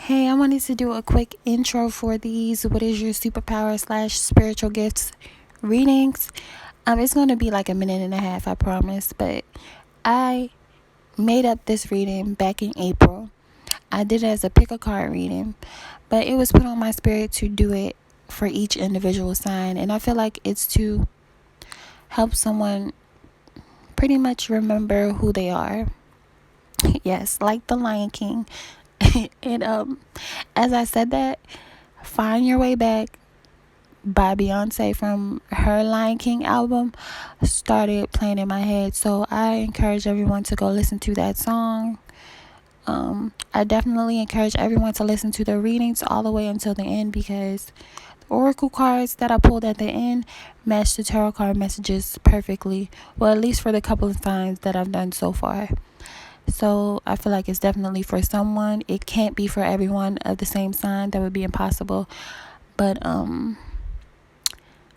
Hey, I wanted to do a quick intro for these What is your superpower / spiritual gifts readings. It's going to be like a minute and a half, I promise. But I made up this reading back in April. I did it as a pick a card reading, but it was put on my spirit to do it for each individual sign. And I feel like it's to help someone pretty much remember who they are. Yes, like the Lion King. And as I said that, Find Your Way Back by Beyonce from her Lion King album started playing in my head. So I encourage everyone to go listen to that song. I definitely encourage everyone to listen to the readings all the way until the end, because the oracle cards that I pulled at the end match the tarot card messages perfectly. Well, at least for the couple of signs that I've done so far. So I feel like it's definitely for someone. It can't be for everyone of the same sign. That would be impossible. But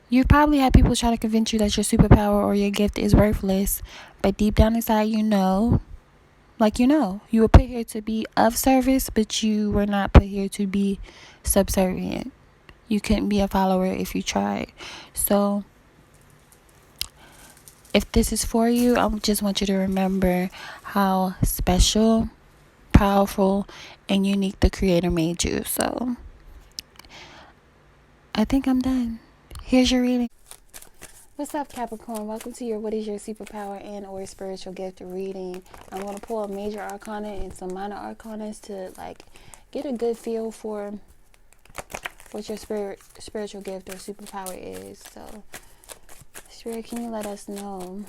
you probably had people try to convince you that your superpower or your gift is worthless. But deep down inside, you were put here to be of service, but you were not put here to be subservient. You couldn't be a follower if you tried. So if this is for you, I just want you to remember how special, powerful, and unique the Creator made you. So I think I'm done. Here's your reading. What's up, Capricorn? Welcome to your What is your superpower and or spiritual gift reading. I'm going to pull a major arcana and some minor arcanas to get a good feel for what your spiritual gift or superpower is. So, Spirit, can you let us know,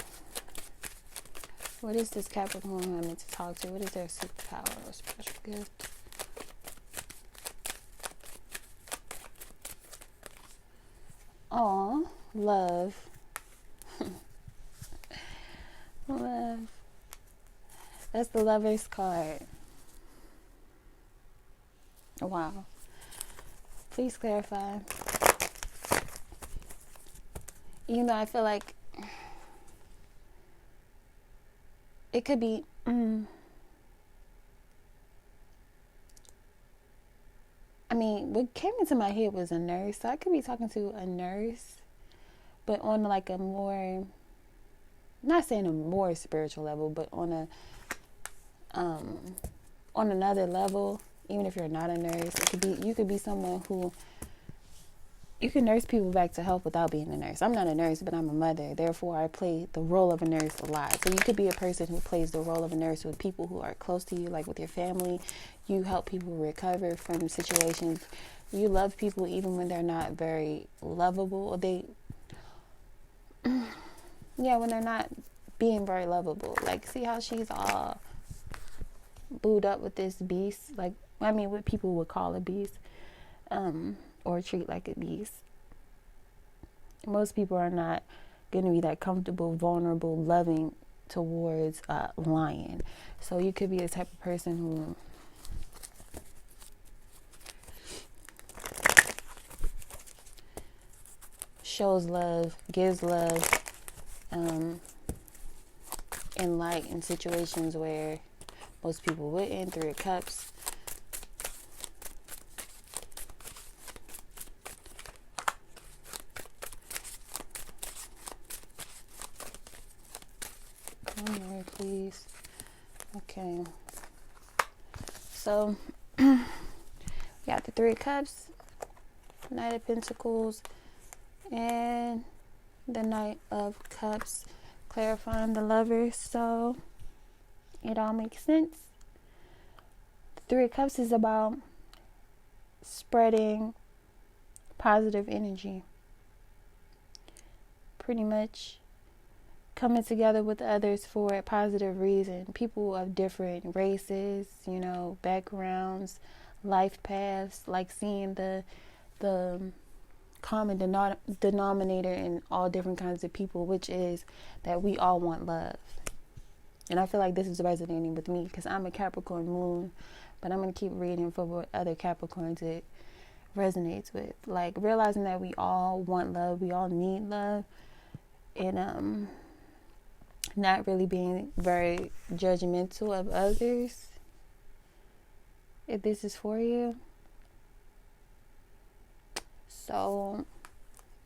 what is this Capricorn who I'm meant to talk to? What is their superpower or spiritual gift? Aw, love. Love. That's the Lover's card. Wow. Please clarify. Even though I feel like it could be what came into my head was a nurse. So I could be talking to a nurse, but on like a more, not saying a more spiritual level, but on another level. Even if you're not a nurse, you could be someone who you can nurse people back to health without being a nurse. I'm not a nurse, but I'm a mother. Therefore, I play the role of a nurse a lot. So you could be a person who plays the role of a nurse with people who are close to you, like with your family. You help people recover from situations. You love people even when they're not very lovable. When they're not being very lovable. Like, see how she's all booed up with this beast? What people would call a beast. Or treat like a beast. Most people are not going to be that comfortable, vulnerable, loving towards a lion. So you could be the type of person who shows love, gives love, in light in situations where most people wouldn't. 3 of Cups. Please. Okay. So, we got the 3 of Cups, Knight of Pentacles, and the Knight of Cups, clarifying the Lovers. So, it all makes sense. The 3 of Cups is about spreading positive energy. Pretty much coming together with others for a positive reason. People of different races, backgrounds, life paths, like seeing the common denominator in all different kinds of people, which is that we all want love. And I feel like this is resonating with me because I'm a Capricorn moon, but I'm going to keep reading for what other Capricorns it resonates with. Like, realizing that we all want love, we all need love, and not really being very judgmental of others if this is for you. So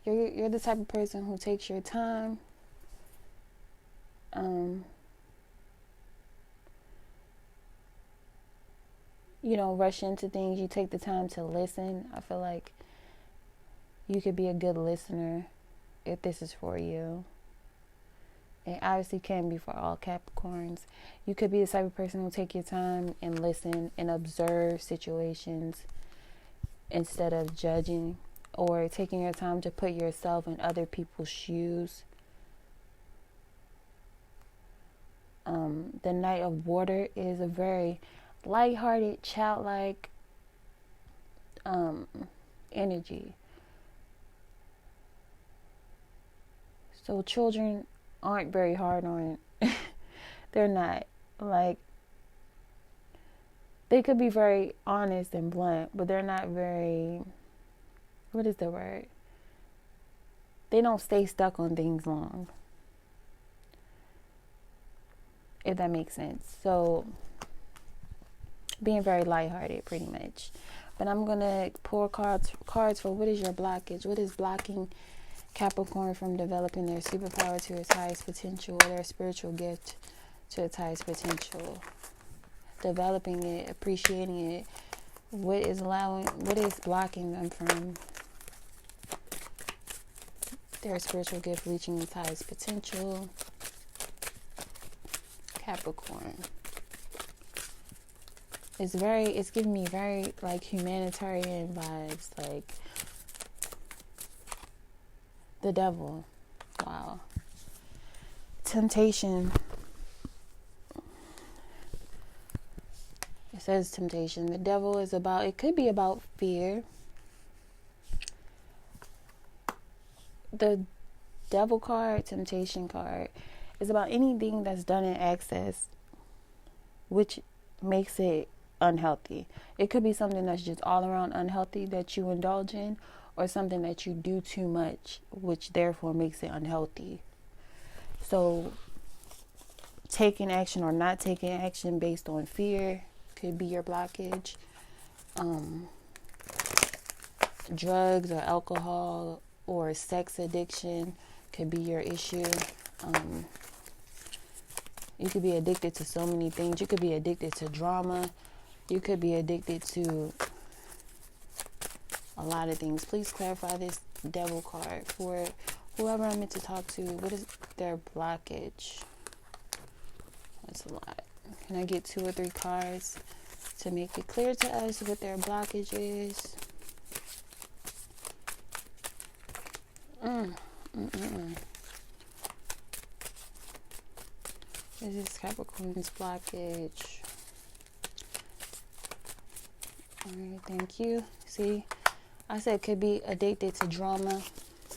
you're the type of person who takes your time. You don't rush into things. You take the time to listen. I feel like you could be a good listener if this is for you. It obviously can be for all Capricorns. You could be the type of person who take your time and listen and observe situations instead of judging, or taking your time to put yourself in other people's shoes. The Knight of Water is a very lighthearted, childlike energy. So children aren't very hard on they're not. Like, they could be very honest and blunt, but they're not very, what is the word? They don't stay stuck on things long, if that makes sense. So being very lighthearted, pretty much. But I'm gonna pull cards for what is your blockage? What is blocking Capricorn from developing their superpower to its highest potential, or their spiritual gift to its highest potential? Developing it, appreciating it. What is blocking them from their spiritual gift reaching its highest potential? Capricorn. It's giving me very like humanitarian vibes, like the devil. Wow. Temptation. It says temptation. The devil is it could be about fear. The devil card, temptation card, is about anything that's done in excess, which makes it unhealthy. It could be something that's just all around unhealthy that you indulge in, or something that you do too much, which therefore makes it unhealthy. So taking action or not taking action based on fear could be your blockage. Drugs or alcohol or sex addiction could be your issue. You could be addicted to so many things. You could be addicted to drama. You could be addicted to a lot of things. Please clarify this devil card for whoever I'm meant to talk to. What is their blockage? That's a lot. Can I get 2 or 3 cards to make it clear to us what their blockage is? This is Capricorn's blockage. Alright, thank you. See, I said could be addicted to drama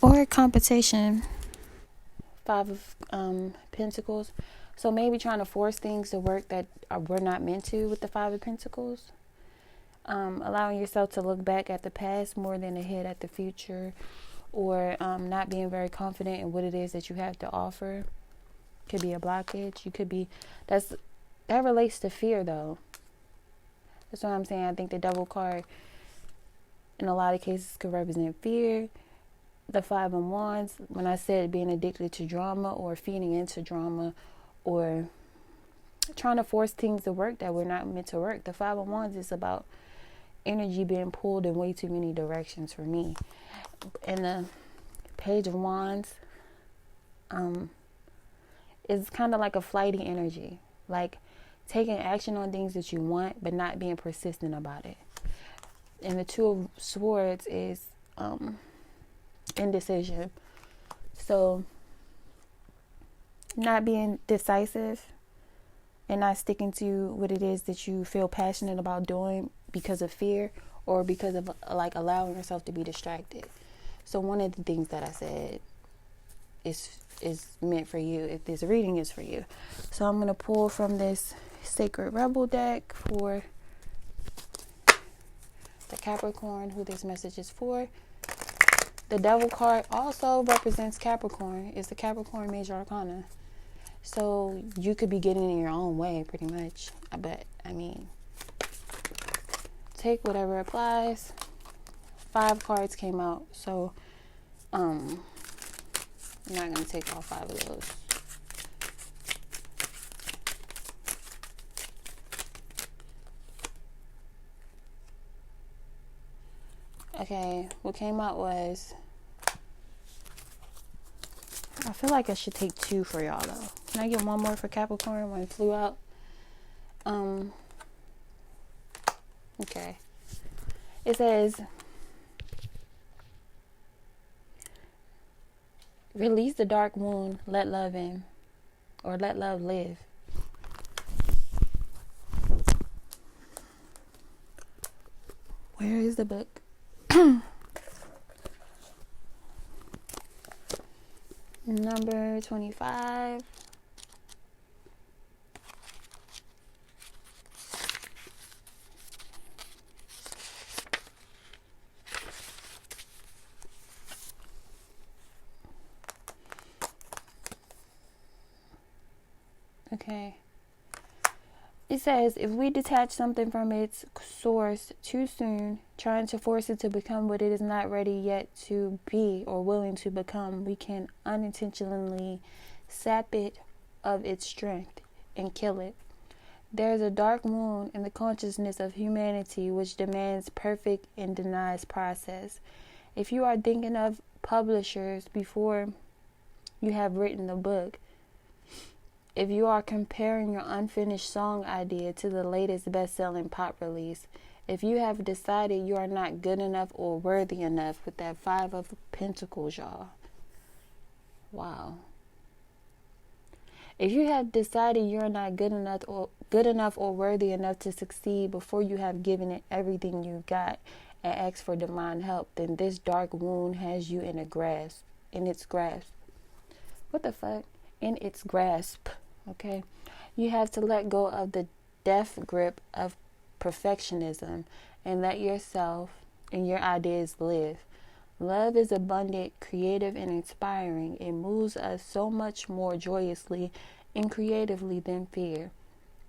or competition. 5 of Pentacles. So maybe trying to force things to work that we're not meant to with the 5 of Pentacles. Allowing yourself to look back at the past more than ahead at the future. Or not being very confident in what it is that you have to offer. Could be a blockage. You could be, that relates to fear though. That's what I'm saying. I think the devil card in a lot of cases could represent fear. The 5 of Wands, when I said being addicted to drama or feeding into drama or trying to force things to work that we're not meant to work. The 5 of Wands is about energy being pulled in way too many directions for me. And the Page of Wands is kind of like a flighty energy. Like taking action on things that you want, but not being persistent about it. And the 2 of Swords is indecision. So not being decisive and not sticking to what it is that you feel passionate about doing because of fear or because of like allowing yourself to be distracted. So one of the things that I said is meant for you if this reading is for you. So I'm going to pull from this Sacred Rebel deck for the Capricorn who this message is for. The Devil card also represents Capricorn. It's the Capricorn Major Arcana. So you could be getting in your own way pretty much. But I mean, take whatever applies. 5 cards came out, so I'm not gonna take all 5 of those. Okay, what came out was, I feel like I should take 2 for y'all though. Can I get one more for Capricorn when it flew out? Okay. It says, release the dark wound, let love in, or let love live. Where is the book? Number 25. Okay. It says, if we detach something from its source too soon, trying to force it to become what it is not ready yet to be or willing to become, we can unintentionally sap it of its strength and kill it. There is a dark wound in the consciousness of humanity which demands perfect and denies process. If you are thinking of publishers before you have written the book, if you are comparing your unfinished song idea to the latest best-selling pop release, if you have decided you are not good enough or worthy enough with that 5 of Pentacles, y'all. Wow. If you have decided you're not good enough or worthy enough to succeed before you have given it everything you got and asked for divine help, then this dark wound has you in its grasp. What the fuck? In its grasp. Okay, you have to let go of the death grip of perfectionism and let yourself and your ideas live. Love is abundant, creative, and inspiring. It moves us so much more joyously and creatively than fear.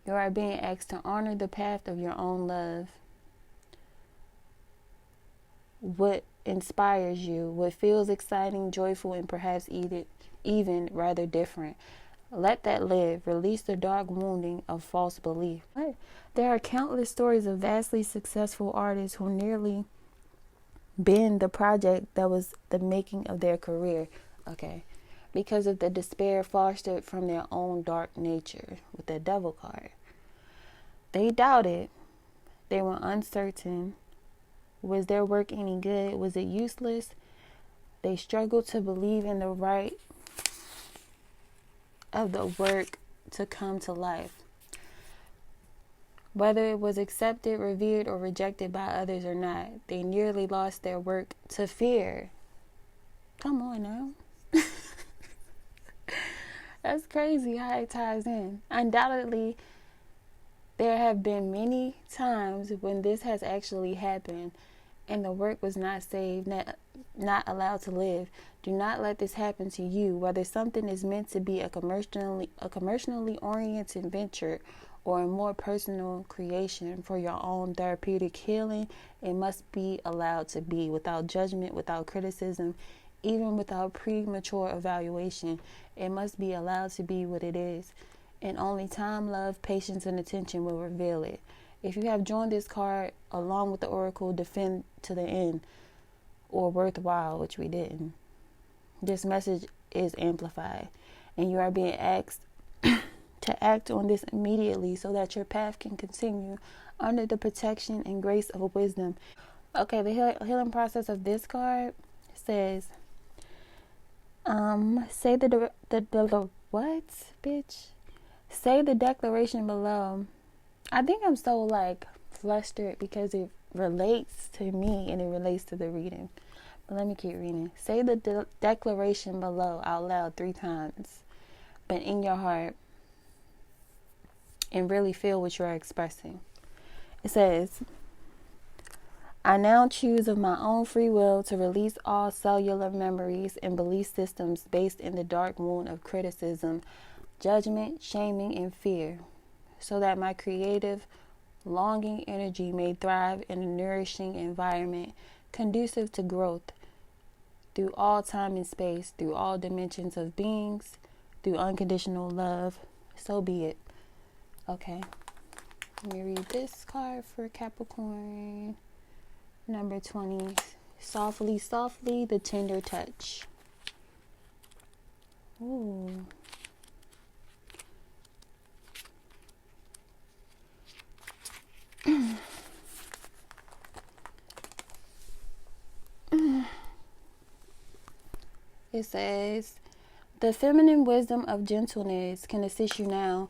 You are being asked to honor the path of your own love. What inspires you, what feels exciting, joyful, and perhaps even rather different. Let that live. Release the dark wounding of false belief. There are countless stories of vastly successful artists who nearly bend the project that was the making of their career. Okay. Because of the despair fostered from their own dark nature with the devil card. They doubted. They were uncertain. Was their work any good? Was it useless? They struggled to believe in the right of the work to come to life. Whether it was accepted, revered, or rejected by others or not, they nearly lost their work to fear. Come on now. That's crazy how it ties in. Undoubtedly, there have been many times when this has actually happened and the work was not saved, not allowed to live. Do not let this happen to you. Whether something is meant to be a commercially oriented venture or a more personal creation for your own therapeutic healing, it must be allowed to be without judgment, without criticism, even without premature evaluation. It must be allowed to be what it is. And only time, love, patience, and attention will reveal it. If you have joined this card along with the Oracle, defend to the end, or worthwhile, which we didn't, this message is amplified. And you are being asked to act on this immediately so that your path can continue under the protection and grace of wisdom. Okay, the healing process of this card says, say the what, bitch? Say the declaration below. I think I'm so flustered because it relates to me and it relates to the reading. But let me keep reading. Say the declaration below out loud 3 times, but in your heart, and really feel what you're expressing. It says, I now choose of my own free will to release all cellular memories and belief systems based in the dark wound of criticism, judgment, shaming, and fear, so that my creative Longing energy may thrive in a nourishing environment conducive to growth through all time and space, through all dimensions of beings, through unconditional love. So be it. Okay. Let me read this card for Capricorn. Number 20. Softly, softly, the tender touch. Ooh. It says, the feminine wisdom of gentleness can assist you now.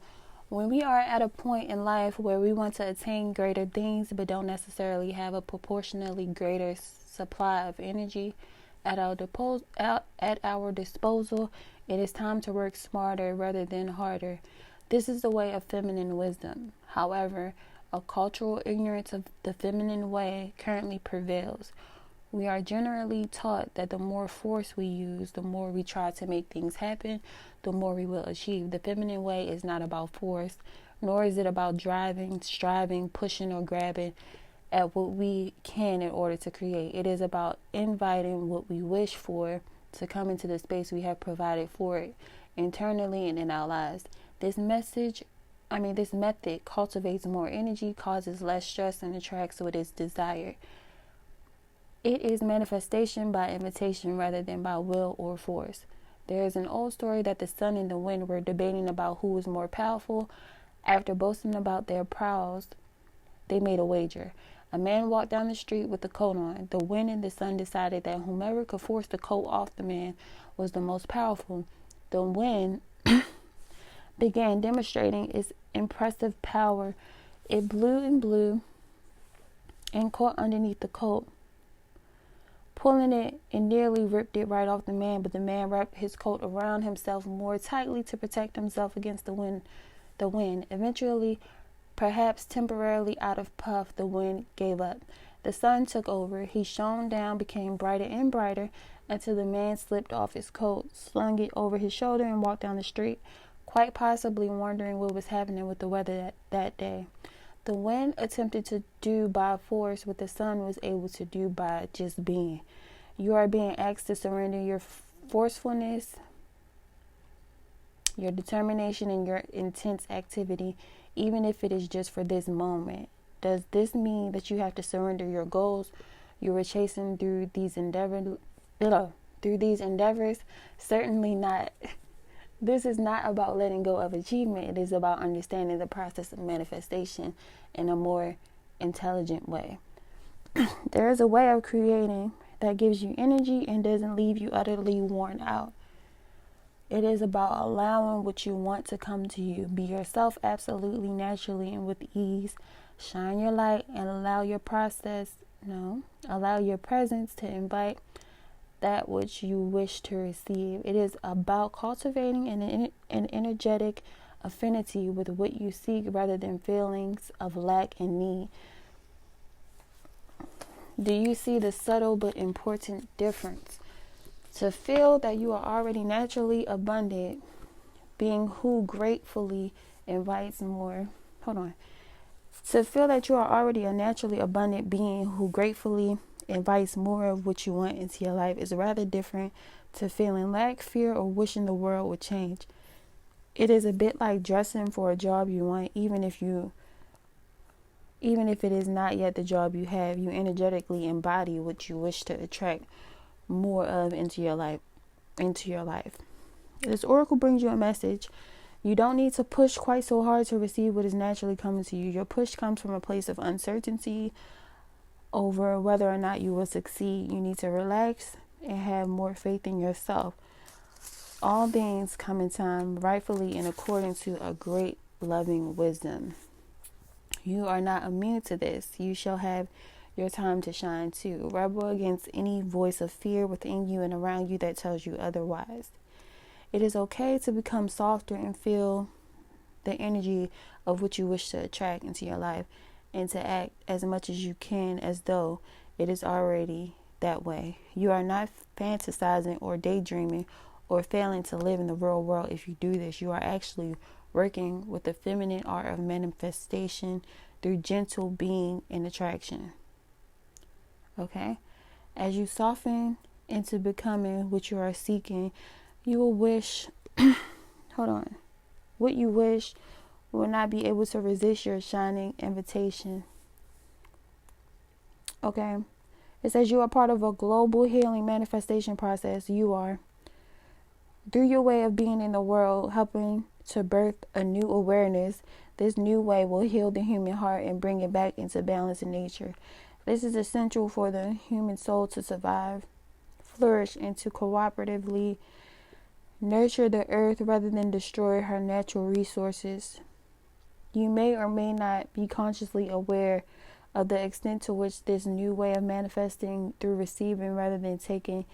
When we are at a point in life where we want to attain greater things but don't necessarily have a proportionally greater supply of energy at our disposal, it is time to work smarter rather than harder. This is the way of feminine wisdom. However, a cultural ignorance of the feminine way currently prevails. We are generally taught that the more force we use, the more we try to make things happen, the more we will achieve. The feminine way is not about force, nor is it about driving, striving, pushing, or grabbing at what we can in order to create. It is about inviting what we wish for to come into the space we have provided for it, internally and in our lives. This method cultivates more energy, causes less stress, and attracts what is desired. It is manifestation by invitation rather than by will or force. There is an old story that the sun and the wind were debating about who was more powerful. After boasting about their prowess, they made a wager. A man walked down the street with a coat on. The wind and the sun decided that whomever could force the coat off the man was the most powerful. The wind began demonstrating its impressive power. It blew and caught underneath the coat, pulling it and nearly ripped it right off the man, but the man wrapped his coat around himself more tightly to protect himself against the wind. Eventually, perhaps temporarily out of puff, the wind gave up. The sun took over. He shone down, became brighter and brighter, until the man slipped off his coat, slung it over his shoulder, and walked down the street, quite possibly wondering what was happening with the weather that day. The wind attempted to do by force what the sun was able to do by just being. You are being asked to surrender your forcefulness, your determination, and your intense activity, even if it is just for this moment. Does this mean that you have to surrender your goals you were chasing through these endeavors? Certainly not. This is not about letting go of achievement. It is about understanding the process of manifestation in a more intelligent way. There is a way of creating that gives you energy and doesn't leave you utterly worn out. It is about allowing what you want to come to you. Be yourself absolutely, naturally, and with ease. Shine your light and allow your presence to invite that which you wish to receive. It is about cultivating an energetic affinity with what you seek rather than feelings of lack and need. Do you see the subtle but important difference? To feel that you are already naturally abundant, being who gratefully invites more. To feel that you are already a naturally abundant being who gratefully invites more of what you want into your life is rather different to feeling lack, fear, or wishing the world would change. It is a bit like dressing for a job you want, even if it is not yet the job you have. You energetically embody what you wish to attract more of into your life. This oracle brings you a message. You don't need to push quite so hard to receive what is naturally coming to you. Your push comes from a place of uncertainty over whether or not you will succeed. You need to relax and have more faith in yourself. All things come in time, rightfully in accordance to a great loving wisdom. You are not immune to this. You shall have your time to shine too. Rebel against any voice of fear within you and around you that tells you otherwise. It is okay to become softer and feel the energy of what you wish to attract into your life, and to act as much as you can as though it is already that way. You are not fantasizing or daydreaming or failing to live in the real world if you do this. You are actually working with the feminine art of manifestation, through gentle being and attraction. Okay? As you soften into becoming what you are seeking, you will wish, what you wish will not be able to resist your shining invitation. Okay? It says you are part of a global healing manifestation process. You are. Through your way of being in the world, helping to birth a new awareness, this new way will heal the human heart and bring it back into balance in nature. This is essential for the human soul to survive, flourish, and to cooperatively nurture the earth rather than destroy her natural resources. You may or may not be consciously aware of the extent to which this new way of manifesting through receiving rather than taking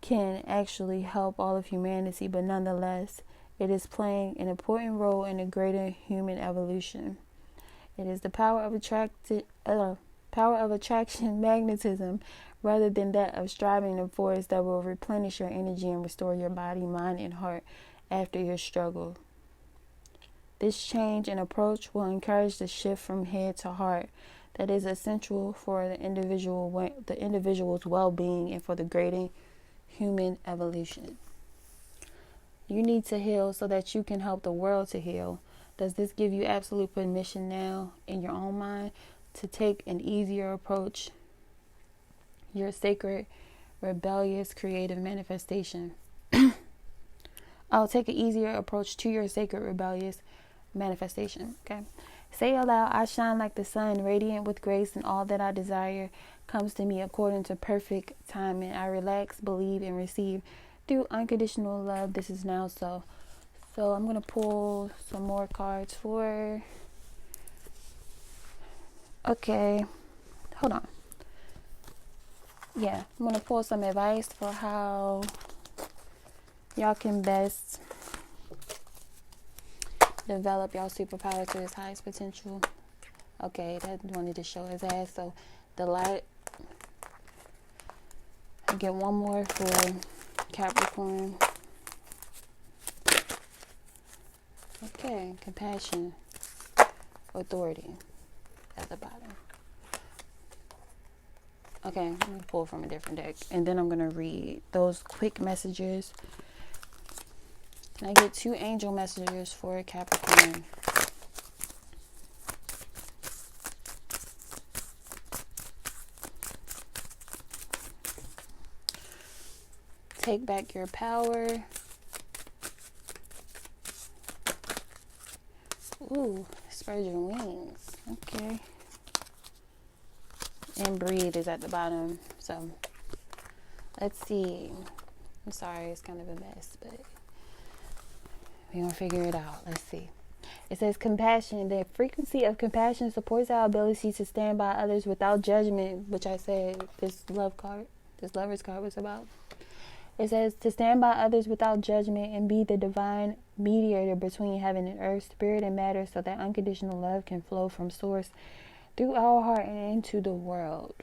can actually help all of humanity, but nonetheless, it is playing an important role in a greater human evolution. It is the power of attraction, magnetism, rather than that of striving and force that will replenish your energy and restore your body, mind, and heart after your struggle. This change in approach will encourage the shift from head to heart that is essential for the individual's well-being and for the greater human evolution. You need to heal so that you can help the world to heal. Does this give you absolute permission now in your own mind to take an easier approach? Your sacred, rebellious, creative manifestation. I'll take an easier approach to your sacred, rebellious manifestation. Okay. Say aloud, I shine like the sun, radiant with grace, and all that I desire comes to me according to perfect timing. I relax, believe, and receive through unconditional love. This is now so. So I'm going to pull some more cards for... Okay. Hold on. Yeah, I'm going to pull some advice for how y'all can best develop y'all superpower to its highest potential. Okay, that wanted to show his ass. So, delight. I get one more for Capricorn. Okay, compassion, authority at the bottom. Okay, I'm going to pull from a different deck. And then I'm going to read those quick messages. Can I get 2 angel messages for Capricorn? Take back your power. Ooh, spread your wings. Okay. And breathe is at the bottom. So, let's see. I'm sorry, it's kind of a mess, but we're going to figure it out. Let's see. It says compassion. The frequency of compassion supports our ability to stand by others without judgment, which I said this lover's card was about. It says to stand by others without judgment and be the divine mediator between heaven and earth, spirit and matter, so that unconditional love can flow from source through our heart and into the world.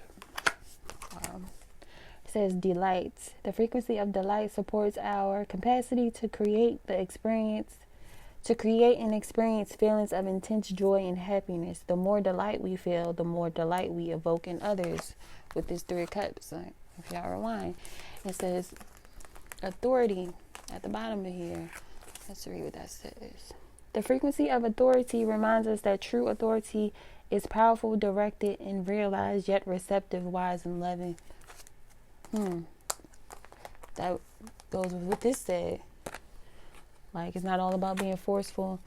It says delight. The frequency of delight supports our capacity to create and experience feelings of intense joy and happiness. The more delight we feel, the more delight we evoke in others. With this 3 of Cups, if y'all rewind, it says authority at the bottom of here. Let's read what that says. The frequency of authority reminds us that true authority is powerful, directed, and realized, yet receptive, wise, and loving. That goes with what this said. Like, it's not all about being forceful,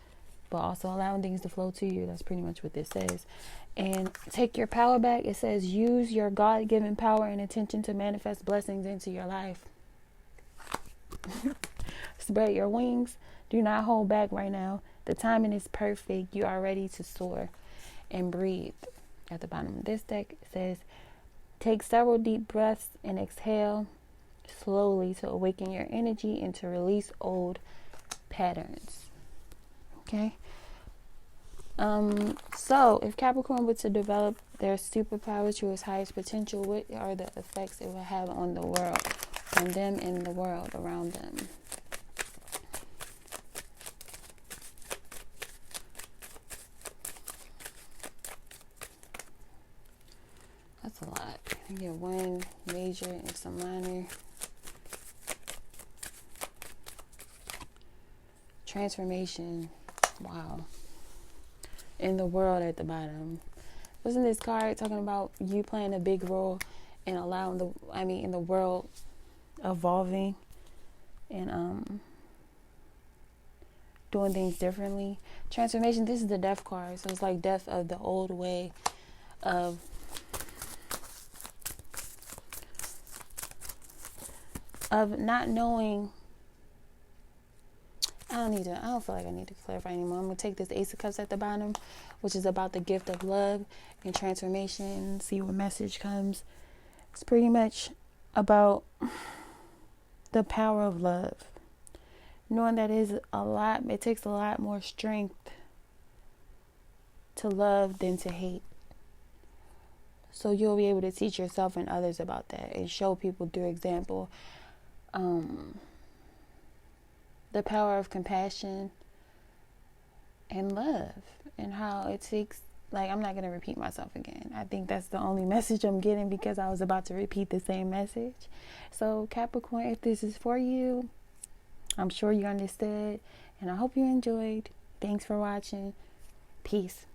but also allowing things to flow to you. That's pretty much what this says. And take your power back. It says use your God-given power and intention to manifest blessings into your life. Spread your wings. Do not hold back right now. The timing is perfect. You are ready to soar. And breathe. At the bottom of this deck, it says take several deep breaths and exhale slowly to awaken your energy and to release old patterns. Okay. So if Capricorn were to develop their superpower to its highest potential, what are the effects it will have on the world, on them and the world around them? That's a lot. You get one major and some minor. Transformation. Wow. In the world at the bottom. Wasn't this card talking about you playing a big role in allowing in the world evolving and doing things differently? Transformation, this is the death card. So it's like death of the old way of not knowing. I don't feel like I need to clarify anymore. I'm going to take this Ace of Cups at the bottom, which is about the gift of love and transformation. See what message comes. It's pretty much about the power of love. Knowing that it takes a lot more strength to love than to hate. So you'll be able to teach yourself and others about that and show people through example. The power of compassion and love, and how it takes, I'm not going to repeat myself again. I think that's the only message I'm getting because I was about to repeat the same message. So Capricorn, if this is for you, I'm sure you understood, and I hope you enjoyed. Thanks for watching. Peace.